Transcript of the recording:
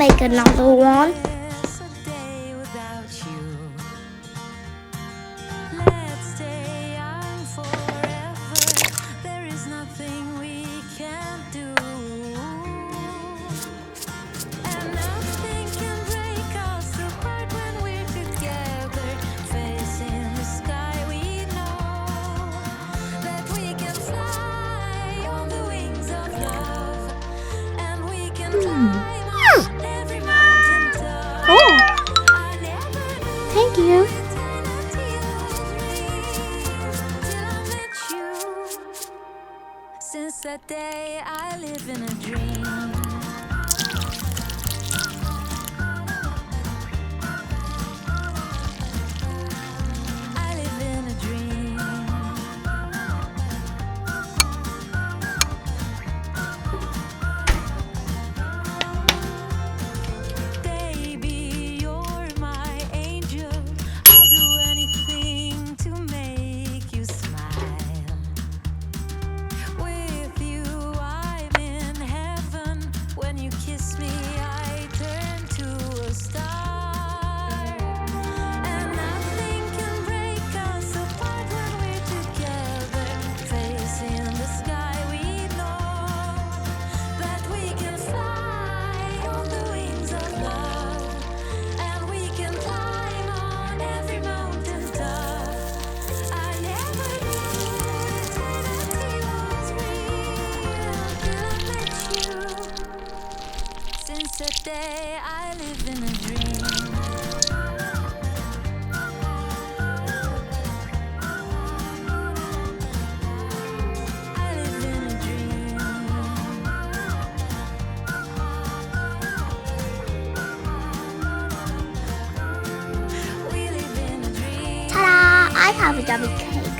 make another one. Oh, thank you. Since that day, I live in a dream. I live in a dream. Baby, you're my angel. I'll do anything to make you smile. With you, I'm in heaven. When you kiss me, I turn to a star. And nothing can break us apart when we're together. Facing the sky, we know that we can fly on the wings of love. And we can climb on every mountain top. I never knew eternity was real till I met you. Since that day, I live in a dream. I live in a dream. We live in a dream. Ta-da! I have a double cake.